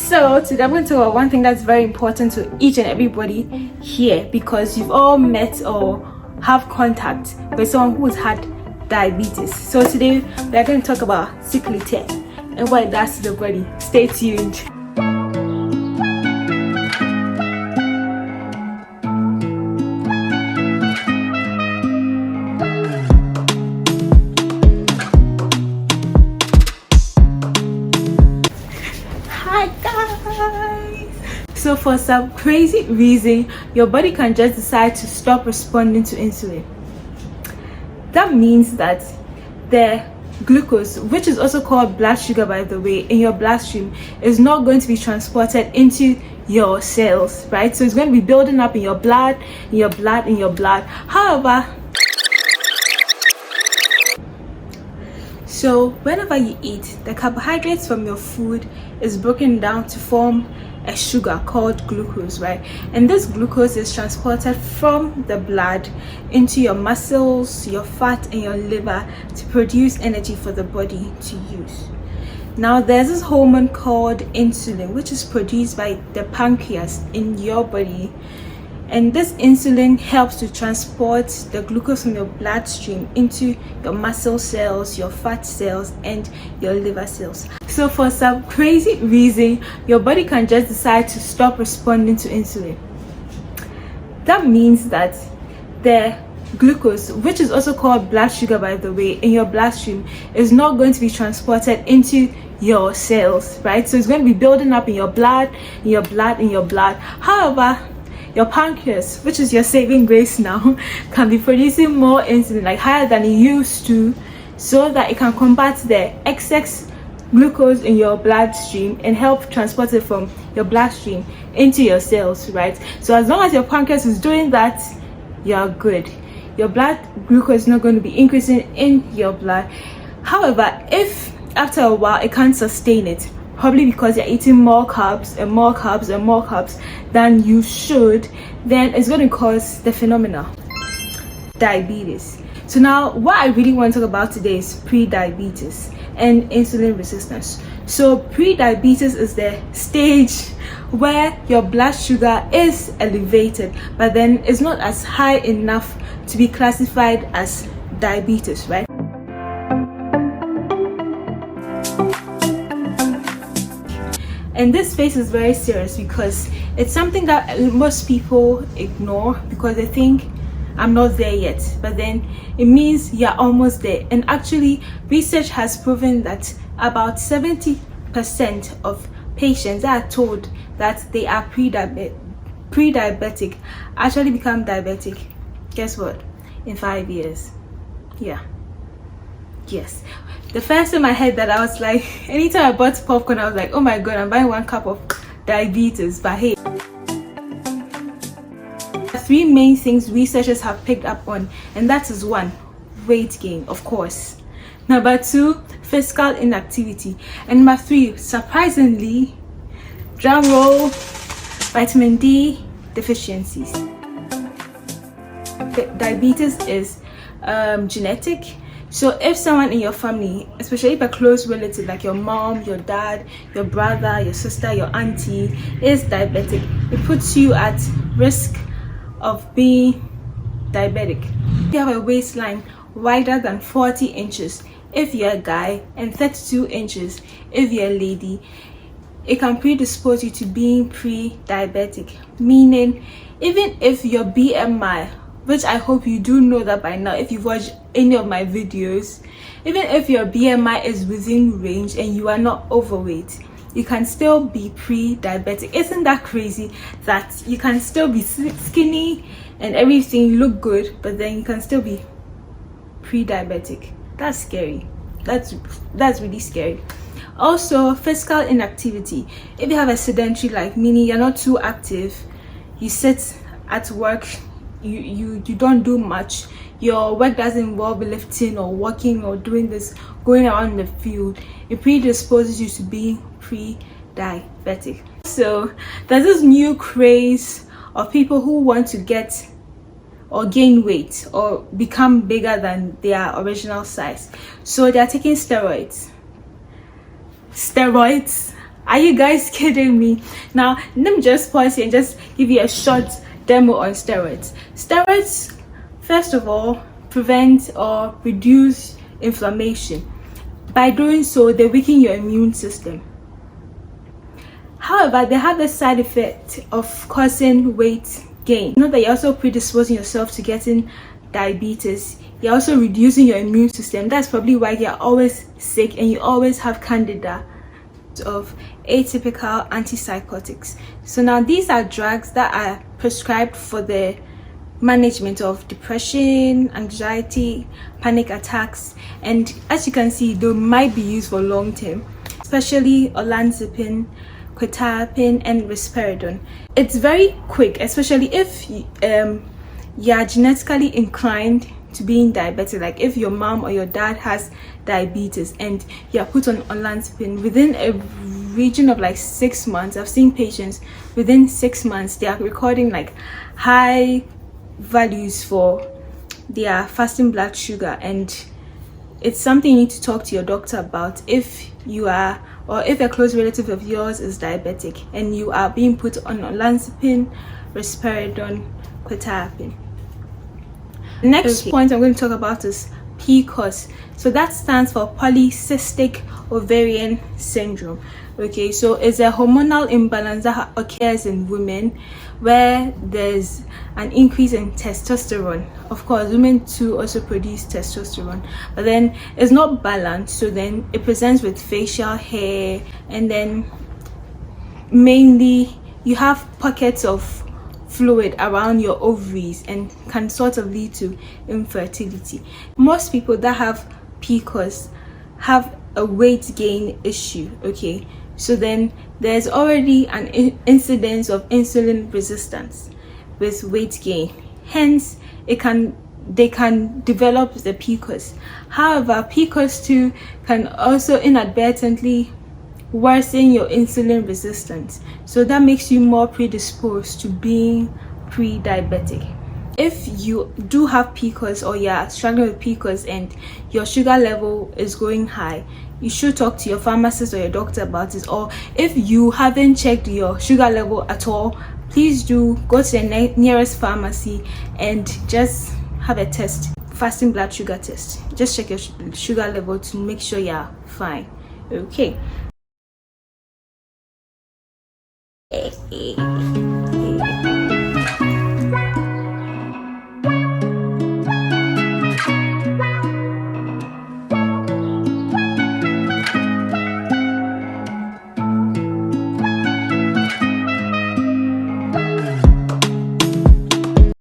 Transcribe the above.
So today I'm going to talk about one thing that's very important to each and everybody here, because you've all met or have contact with someone who's had diabetes. So today we're going to talk about sickle cell and what it does to the body. Stay tuned. So for some crazy reason, your body can just decide to stop responding to insulin. That means that the glucose, which is also called blood sugar by the way, in your bloodstream is not going to be transported into your cells, right? So it's going to be building up in your blood, However, so whenever you eat, the carbohydrates from your food is broken down to form a sugar called glucose, right? And this glucose is transported from the blood into your muscles, your fat, and your liver to produce energy for the body to use. Now there's this hormone called insulin, which is produced by the pancreas in your body, and this insulin helps to transport the glucose from your bloodstream into your muscle cells, your fat cells, and your liver cells. So for some crazy reason, your body can just decide to stop responding to insulin. That means that the glucose, which is also called blood sugar by the way, in your bloodstream is not going to be transported into your cells, right? So it's going to be building up in your blood. However, your pancreas, which is your saving grace now, can be producing more insulin, like higher than it used to, so that it can combat the excess glucose in your bloodstream and help transport it from your bloodstream into your cells, right? So as long as your pancreas is doing that, you're good. Your blood glucose is not going to be increasing in your blood. However, if after a while it can't sustain it, probably because you're eating more carbs than you should, then it's going to cause the phenomena diabetes. So now what I really want to talk about today is pre-diabetes and insulin resistance. So pre-diabetes is the stage where your blood sugar is elevated, but then it's not as high enough to be classified as diabetes, right? And this phase is very serious because it's something that most people ignore because they think I'm not there yet, but then it means you're almost there. And actually, research has proven that about 70% of patients that are told that they are pre-diabetic actually become diabetic. Guess what? In 5 years. Yeah. Yes. The first time I heard that, I was like, anytime I bought popcorn, I was like, oh my god, I'm buying 1 cup of diabetes. But hey, three main things researchers have picked up on, and that is 1, weight gain, of course. Number 2, physical inactivity. And number 3, surprisingly, drum roll, vitamin D deficiencies. Diabetes is genetic. So if someone in your family, especially if a close relative like your mom, your dad, your brother, your sister, your auntie is diabetic, it puts you at risk of being diabetic. If you have a waistline wider than 40 inches if you're a guy and 32 inches if you're a lady, it can predispose you to being pre-diabetic, meaning even if your BMI, which I hope you do know that by now if you've watched any of my videos, even if your BMI is within range and you are not overweight, you can still be pre-diabetic. Isn't that crazy that you can still be skinny and everything, look good, but then you can still be pre-diabetic? That's scary. That's really scary. Also, physical inactivity. If you have a sedentary life, meaning you're not too active, you sit at work, you don't do much, your work doesn't involve lifting or walking or doing this, going around the field, it predisposes you to being pre-diabetic. So there's this new craze of people who want to get or gain weight or become bigger than their original size, so they're taking steroids. Are you guys kidding me? Now let me just pause here and just give you a short demo on steroids. Steroids, first of all, prevent or reduce inflammation. By doing so, they weaken your immune system. However, they have the side effect of causing weight gain. Not that you're also predisposing yourself to getting diabetes, you're also reducing your immune system. That's probably why you're always sick and you always have candida of atypical antipsychotics. So now these are drugs that are prescribed for the management of depression, anxiety, panic attacks, and as you can see, they might be used for long term, especially olanzapine, quetiapine, and risperidone. It's very quick, especially if you're genetically inclined to being diabetic, like if your mom or your dad has diabetes and you're put on olanzapine within a region of like 6 months. I've seen patients within 6 months they are recording like high values for their fasting blood sugar, and it's something you need to talk to your doctor about if you are, or if a close relative of yours is diabetic and you are being put on olanzapine, risperidone, quetiapine. The next point I'm going to talk about is PCOS. So that stands for polycystic ovarian syndrome. Okay, so it's a hormonal imbalance that occurs in women where there's an increase in testosterone. Of course, women too also produce testosterone, but then it's not balanced, so then it presents with facial hair, and then mainly you have pockets of fluid around your ovaries and can sort of lead to infertility. Most people that have PCOS have a weight gain issue. Okay, so then there's already an incidence of insulin resistance with weight gain, hence they can develop the PCOS. However, PCOS too can also inadvertently worsen your insulin resistance, so that makes you more predisposed to being pre-diabetic. If you do have PCOS or you're struggling with PCOS and your sugar level is going high, you should talk to your pharmacist or your doctor about it. Or if you haven't checked your sugar level at all, please do go to the nearest pharmacy and just have a test, fasting blood sugar test. Just check your sugar level to make sure you're fine. Okay.